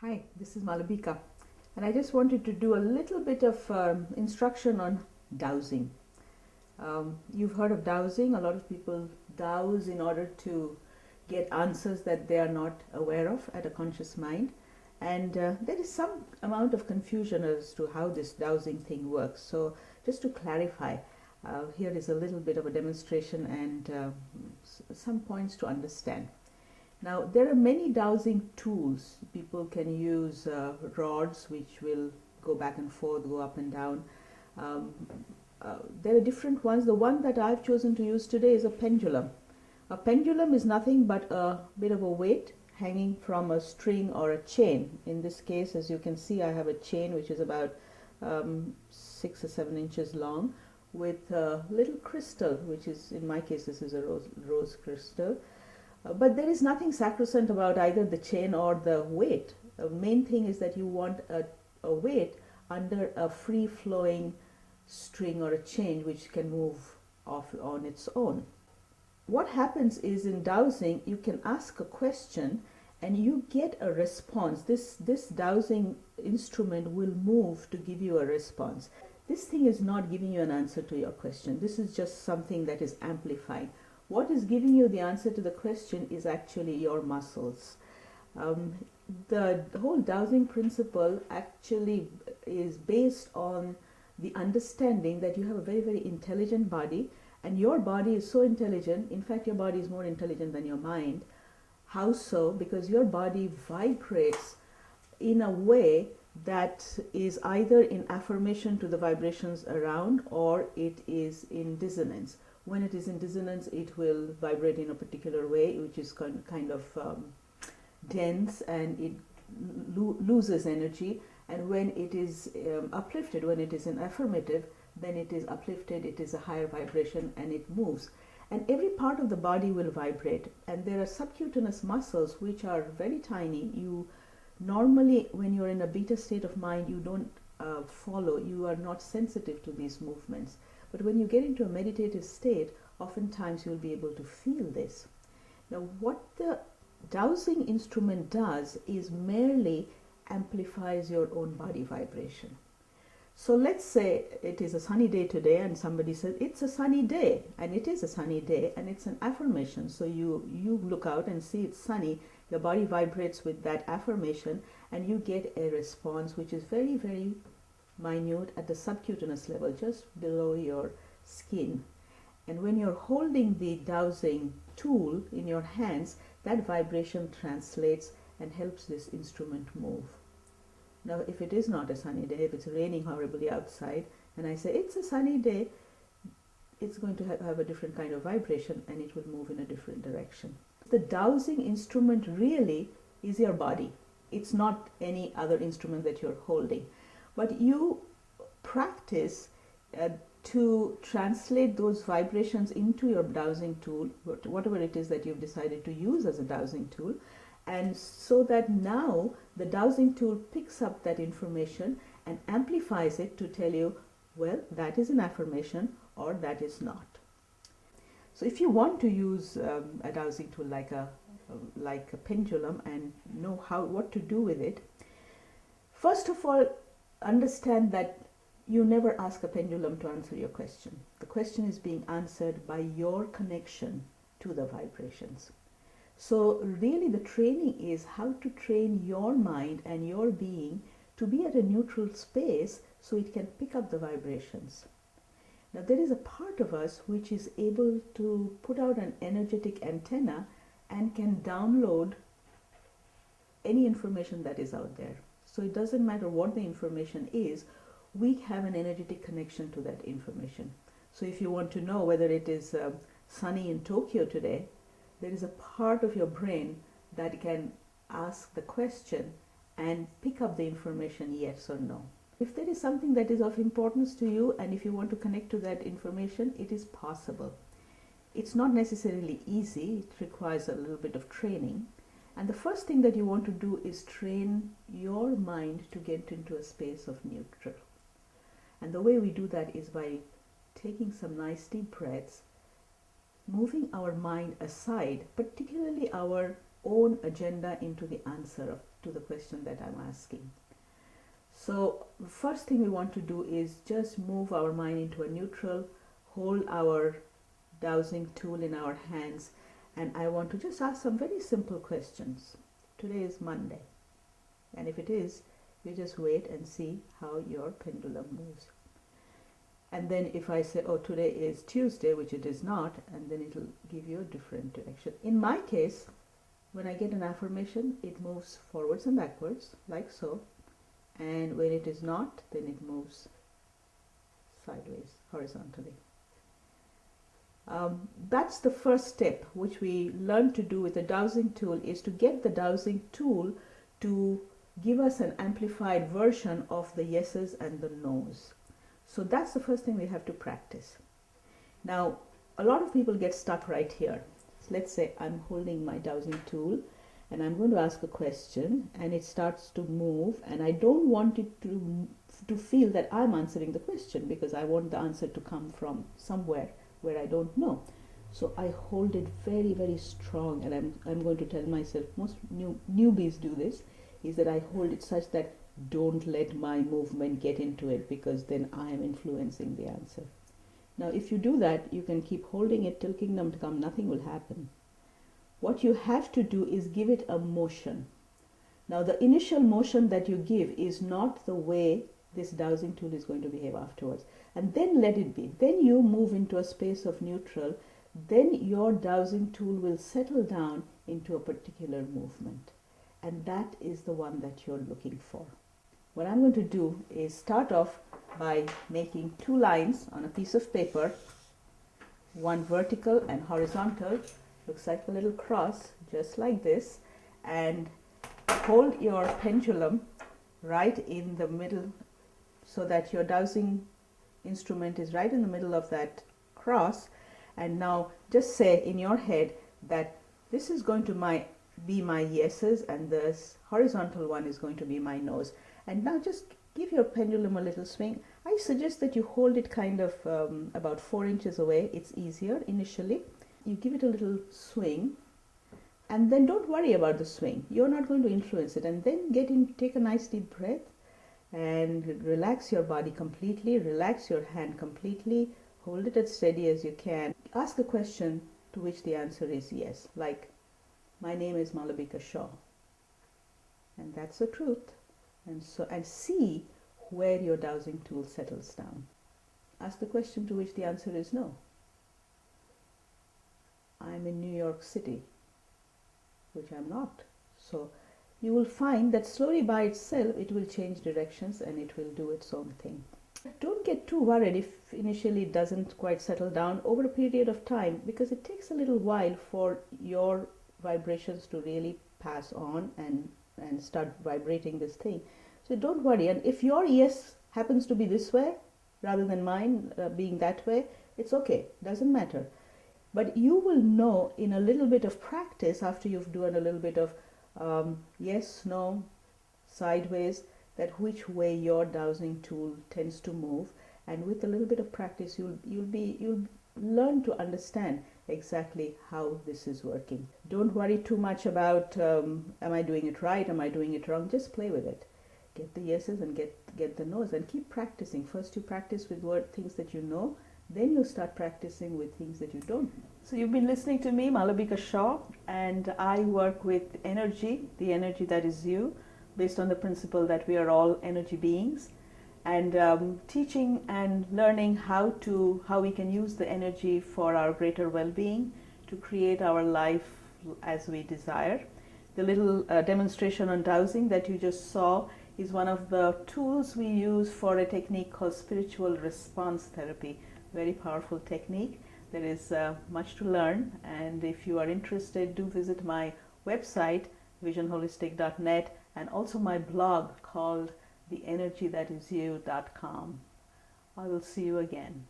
Hi, this is Malabika, and I just wanted to do a little bit of instruction on dowsing. You've heard of dowsing. A lot of people dowse in order to get answers that they are not aware of at a conscious mind, and there is some amount of confusion as to how this dowsing thing works. So just to clarify, here is a little bit of a demonstration and some points to understand. Now, there are many dowsing tools. People can use rods which will go back and forth, go up and down. Um, there are different ones. The one that I've chosen to use today is a pendulum. A pendulum is nothing but a bit of a weight hanging from a string or a chain. In this case, as you can see, I have a chain which is about 6 or 7 inches long with a little crystal, which is, in my case, this is a rose crystal. But there is nothing sacrosanct about either the chain or the weight. The main thing is that you want a weight under a free-flowing string or a chain which can move off on its own. What happens is in dowsing, you can ask a question and you get a response. This dowsing instrument will move to give you a response. This thing is not giving you an answer to your question. This is just something that is amplifying. What is giving you the answer to the question is actually your muscles. The whole dowsing principle actually is based on the understanding that you have a very, very intelligent body, and your body is so intelligent. In fact, your body is more intelligent than your mind. How so? Because your body vibrates in a way that is either in affirmation to the vibrations around, or it is in dissonance. When it is in dissonance, it will vibrate in a particular way, which is kind of dense, and it loses energy. And when it is uplifted, when it is in affirmative, then it is uplifted, it is a higher vibration, and it moves. And every part of the body will vibrate. And there are subcutaneous muscles which are very tiny. You normally, when you're in a beta state of mind, you don't follow, you are not sensitive to these movements. But when you get into a meditative state, oftentimes you'll be able to feel this. Now, what the dowsing instrument does is merely amplifies your own body vibration. So let's say it is a sunny day today and somebody says, it's a sunny day, and it is a sunny day, and it's an affirmation. So you look out and see it's sunny, your body vibrates with that affirmation, and you get a response which is very, very minute at the subcutaneous level, just below your skin. And when you're holding the dowsing tool in your hands, that vibration translates and helps this instrument move. Now, if it is not a sunny day, if it's raining horribly outside, and I say it's a sunny day, it's going to have a different kind of vibration, and it will move in a different direction. The dowsing instrument really is your body. It's not any other instrument that you're holding. But you practice to translate those vibrations into your dowsing tool, whatever it is that you've decided to use as a dowsing tool, and so that now the dowsing tool picks up that information and amplifies it to tell you, well, that is an affirmation or that is not. So if you want to use a dowsing tool like a pendulum and know what to do with it, first of all, understand that you never ask a pendulum to answer your question. The question is being answered by your connection to the vibrations. So really the training is how to train your mind and your being to be at a neutral space so it can pick up the vibrations. Now there is a part of us which is able to put out an energetic antenna and can download any information that is out there. So it doesn't matter what the information is, we have an energetic connection to that information. So if you want to know whether it is sunny in Tokyo today, there is a part of your brain that can ask the question and pick up the information yes or no. If there is something that is of importance to you and if you want to connect to that information, it is possible. It's not necessarily easy, it requires a little bit of training. And the first thing that you want to do is train your mind to get into a space of neutral. And the way we do that is by taking some nice deep breaths, moving our mind aside, particularly our own agenda, into the answer to the question that I'm asking. So the first thing we want to do is just move our mind into a neutral, hold our dowsing tool in our hands, and I want to just ask some very simple questions. Today is Monday, and if it is, you just wait and see how your pendulum moves. And then if I say, oh, today is Tuesday, which it is not, and then it'll give you a different direction. In my case, when I get an affirmation, it moves forwards and backwards, like so. And when it is not, then it moves sideways, horizontally. That's the first step, which we learn to do with the dowsing tool, is to get the dowsing tool to give us an amplified version of the yeses and the nos. So that's the first thing we have to practice. Now, a lot of people get stuck right here. So let's say I'm holding my dowsing tool and I'm going to ask a question, and it starts to move, and I don't want it to feel that I'm answering the question, because I want the answer to come from somewhere where I don't know. So I hold it very, very strong, and I'm going to tell myself, most newbies do this, is that I hold it such that don't let my movement get into it, because then I am influencing the answer. Now if you do that, you can keep holding it till kingdom come, nothing will happen. What you have to do is give it a motion. Now the initial motion that you give is not the way this dowsing tool is going to behave afterwards. And then let it be. Then you move into a space of neutral. Then your dowsing tool will settle down into a particular movement. And that is the one that you're looking for. What I'm going to do is start off by making 2 lines on a piece of paper, one vertical and horizontal. Looks like a little cross, just like this, and hold your pendulum right in the middle so that your dowsing instrument is right in the middle of that cross. And now just say in your head that this is going to be my yeses, and this horizontal one is going to be my nos. And now just give your pendulum a little swing. I suggest that you hold it kind of about 4 inches away. It's easier initially. You give it a little swing, and then don't worry about the swing. You're not going to influence it. And then take a nice deep breath and relax your body completely, relax your hand completely, hold it as steady as you can. Ask a question to which the answer is yes, like, my name is Malabika Shaw. And that's the truth. And see where your dowsing tool settles down. Ask the question to which the answer is no. I'm in New York City, which I'm not. So you will find that slowly by itself it will change directions and it will do its own thing. Don't get too worried if initially it doesn't quite settle down over a period of time, because it takes a little while for your vibrations to really pass on and start vibrating this thing. So don't worry. And if your yes happens to be this way rather than mine being that way, it's okay, doesn't matter. But you will know in a little bit of practice, after you've done a little bit of yes, no, sideways, that which way your dowsing tool tends to move. And with a little bit of practice, you'll learn to understand exactly how this is working. Don't worry too much about am I doing it right, am I doing it wrong? Just play with it. Get the yeses and get the nos, and keep practicing. First you practice with things that you know, then you start practicing with things that you don't. So you've been listening to me, Malabika Shaw, and I work with energy, the energy that is you, based on the principle that we are all energy beings, and teaching and learning how we can use the energy for our greater well-being, to create our life as we desire. The little demonstration on dowsing that you just saw is one of the tools we use for a technique called spiritual response therapy. Very powerful technique. There is much to learn, and if you are interested, do visit my website, visionholistic.net, and also my blog called theenergythatisyou.com. I will see you again.